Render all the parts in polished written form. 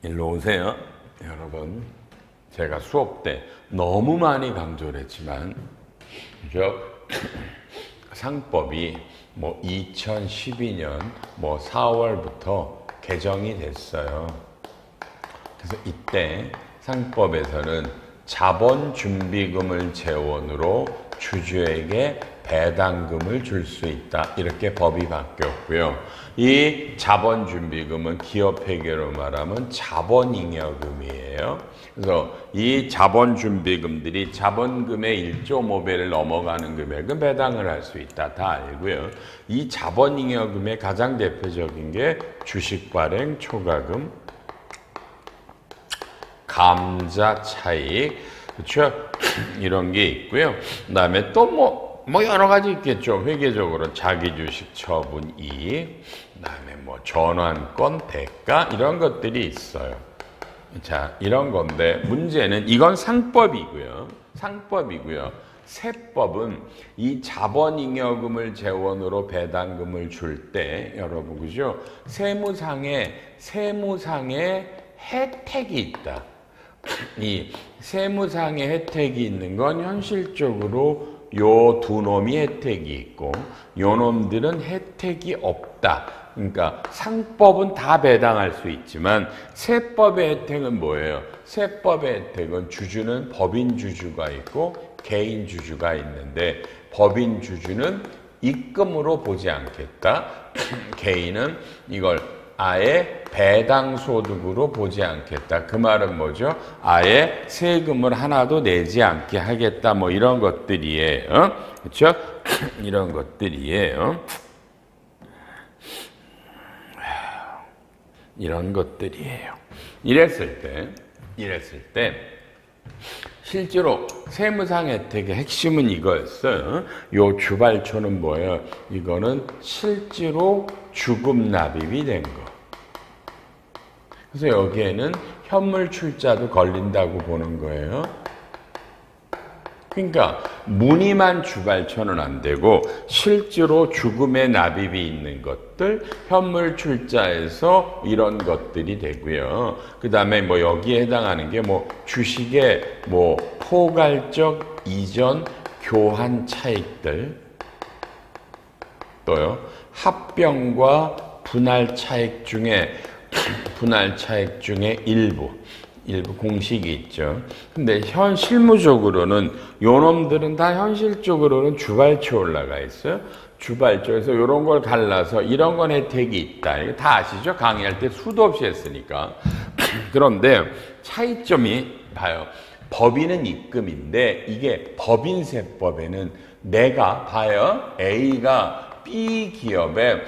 일로 오세요. 여러분, 제가 수업 때 너무 많이 강조를 했지만 상법이 2012년 4월부터 개정이 됐어요. 그래서 이때 상법에서는 자본준비금을 재원으로 주주에게 배당금을 줄 수 있다. 이렇게 법이 바뀌었고요. 이 자본준비금은 기업회계로 말하면 자본잉여금이에요. 그래서 이 자본준비금들이 자본금의 1.5배를 넘어가는 금액은 배당을 할 수 있다. 다 알고요. 이 자본잉여금의 가장 대표적인 게 주식발행 초과금, 감자 차익, 그렇죠? 이런 게 있고요. 그다음에 또 여러 가지 있겠죠. 회계적으로 자기주식 처분 이익, 그다음에 전환권 대가 이런 것들이 있어요. 자, 이런 건데 문제는 이건 상법이고요. 세법은 이 자본잉여금을 재원으로 배당금을 줄 때 여러분 그죠? 세무상에 혜택이 있다. 이 세무상의 혜택이 있는 건 현실적으로 요 두 놈이 혜택이 있고 요 놈들은 혜택이 없다. 그러니까 상법은 다 배당할 수 있지만 세법의 혜택은 뭐예요? 세법의 혜택은 주주는 법인 주주가 있고 개인 주주가 있는데 법인 주주는 입금으로 보지 않겠다. 개인은 이걸 아예 배당소득으로 보지 않겠다. 그 말은 뭐죠? 아예 세금을 하나도 내지 않게 하겠다. 이런 것들이에요. 그렇죠? 이런 것들이에요. 이런 것들이에요. 이랬을 때 실제로 세무상 혜택의 핵심은 이거였어요. 요 주발초는 뭐예요? 이거는 실제로 주금 납입이 된 거. 그래서 여기에는 현물 출자도 걸린다고 보는 거예요. 그러니까 무늬만 주발초는 안 되고 실제로 주금의 납입이 있는 것들, 현물 출자에서 이런 것들이 되고요. 그 다음에 여기에 해당하는 게 주식의 포괄적 이전 교환 차익들, 또요 합병과 분할 차익 중에 일부 공식이 있죠. 근데 실무적으로는 요놈들은 다 현실적으로는 주발초 올라가 있어요. 주발초에서 이런 걸 갈라서 이런 건 혜택이 있다. 이거 다 아시죠? 강의할 때 수도 없이 했으니까. 그런데 차이점이 봐요. 법인은 입금인데 이게 법인세법에는 내가 봐요. A가 B 기업에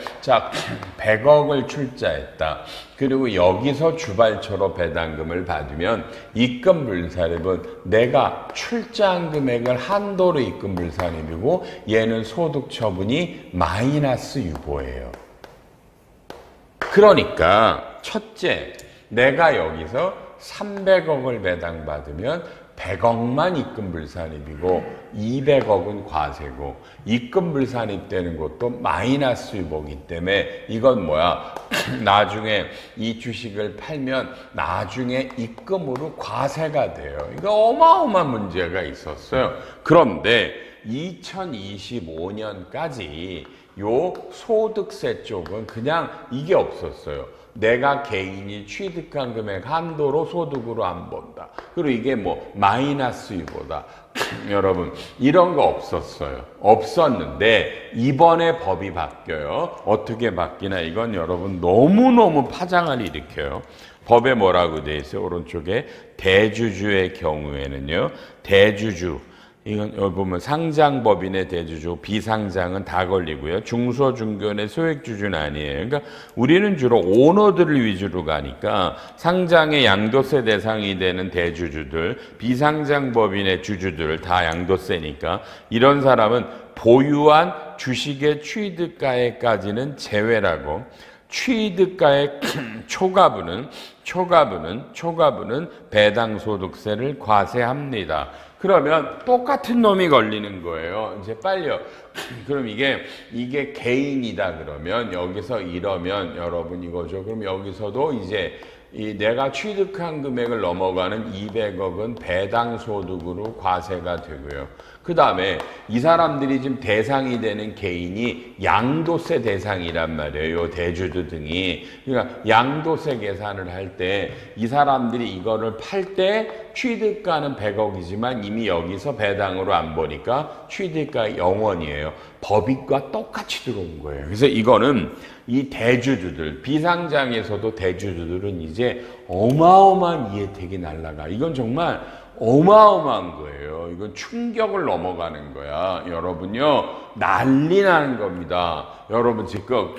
100억을 출자했다. 그리고 여기서 주발초로 배당금을 받으면 입금불산입은 내가 출자한 금액을 한도로 입금불산입이고 얘는 소득처분이 마이너스 유보예요. 그러니까 첫째, 내가 여기서 300억을 배당받으면 100억만 입금불산입이고 200억은 과세고 입금불산입 되는 것도 마이너스 유보이기 때문에 이건 나중에 이 주식을 팔면 나중에 입금으로 과세가 돼요. 이거 어마어마한 문제가 있었어요. 그런데 2025년까지 요 소득세 쪽은 그냥 이게 없었어요. 내가 개인이 취득한 금액 한도로 소득으로 안 본다. 그리고 이게 마이너스 유보다. 여러분, 이런 거 없었어요. 없었는데 이번에 법이 바뀌어요. 어떻게 바뀌나 이건 여러분 너무너무 파장을 일으켜요. 법에 뭐라고 돼 있어요? 오른쪽에 대주주의 경우에는요. 대주주. 이건 여기 보면 상장법인의 대주주, 비상장은 다 걸리고요. 중소중견의 소액주주는 아니에요. 그러니까 우리는 주로 오너들을 위주로 가니까 상장의 양도세 대상이 되는 대주주들, 비상장법인의 주주들 다 양도세니까 이런 사람은 보유한 주식의 취득가액까지는 제외라고 취득가액 초과분은 배당소득세를 과세합니다. 그러면 똑같은 놈이 걸리는 거예요. 이제 빨리요. 그럼 이게 개인이다 그러면 여기서 이러면 여러분 이거죠. 그럼 여기서도 이제 내가 취득한 금액을 넘어가는 200억은 배당 소득으로 과세가 되고요. 그 다음에 이 사람들이 지금 대상이 되는 개인이 양도세 대상이란 말이에요. 요 대주주 등이. 그러니까 양도세 계산을 할 때 이 사람들이 이거를 팔 때 취득가는 100억이지만 이미 여기서 배당으로 안 보니까 취득가 0원이에요. 법익과 똑같이 들어온 거예요. 그래서 이거는 이 대주주들, 비상장에서도 대주주들은 이제 어마어마한 이혜택이 날라가. 이건 정말 어마어마한 거예요. 이건 충격을 넘어가는 거야. 여러분요, 난리 나는 겁니다. 여러분 지금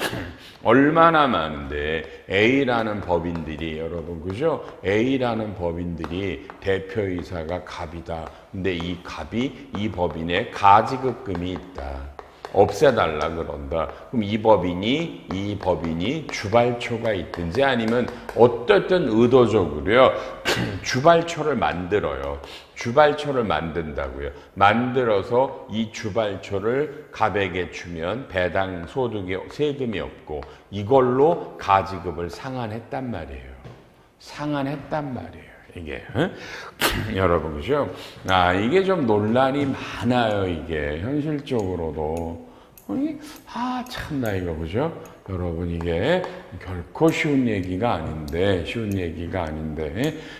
얼마나 많은데 A라는 법인들이 여러분 그죠? A라는 법인들이 대표이사가 갑이다. 근데 이 갑이 이 법인에 가지급금이 있다. 없애달라 그런다. 그럼 이 법인이 주발초가 있든지 아니면 어떻든 의도적으로요 주발초를 만들어요. 주발초를 만든다고요. 만들어서 이 주발초를 갑에게 주면 배당 소득이 세금이 없고 이걸로 가지급을 상환했단 말이에요. 상환했단 말이에요. 이게 여러분 그죠? 이게 좀 논란이 많아요. 이게 현실적으로도 참나 이거 그죠? 여러분 이게 결코 쉬운 얘기가 아닌데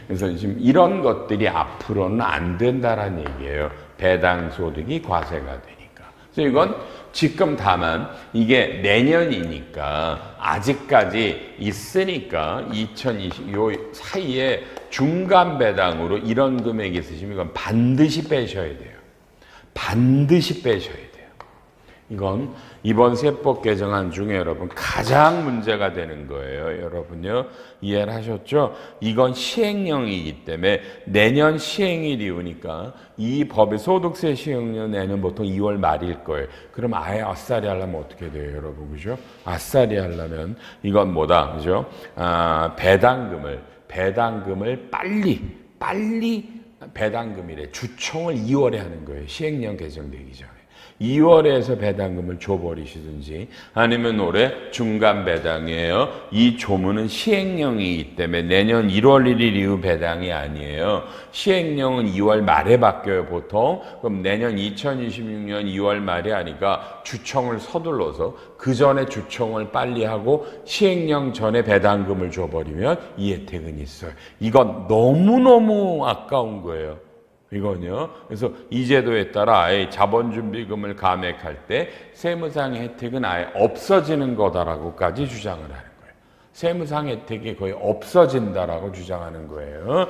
그래서 지금 이런 것들이 앞으로는 안 된다라는 얘기예요. 배당 소득이 과세가 되니까. 그래서 이건 지금 다만 이게 내년이니까 아직까지 있으니까 2020 요 사이에 중간 배당으로 이런 금액이 있으시면 이건 반드시 빼셔야 돼요. 반드시 빼셔야 돼요. 이건 이번 세법 개정안 중에 여러분 가장 문제가 되는 거예요. 여러분요 이해를 하셨죠? 이건 시행령이기 때문에 내년 시행일이오니까 이 법의 소득세 시행령 내년 보통 2월 말일 거예요. 그럼 아예 아싸리 하려면 어떻게 돼요, 여러분 그죠? 아싸리 하려면 이건 뭐다, 그죠? 배당금을 빨리 배당금이래. 주총을 2월에 하는 거예요. 시행령 개정되기 전에. 2월에 해서 배당금을 줘버리시든지 아니면 올해 중간 배당이에요. 이 조문은 시행령이기 때문에 내년 1월 1일 이후 배당이 아니에요. 시행령은 2월 말에 바뀌어요, 보통. 그럼 내년 2026년 2월 말에 하니까 주총을 서둘러서 그 전에 주총을 빨리 하고 시행령 전에 배당금을 줘버리면 이 혜택은 있어요. 이건 너무너무 아까운 거예요. 이건요. 그래서 이 제도에 따라 아예 자본준비금을 감액할 때 세무상 혜택은 아예 없어지는 거다라고까지 주장을 하는 거예요. 세무상 혜택이 거의 없어진다라고 주장하는 거예요.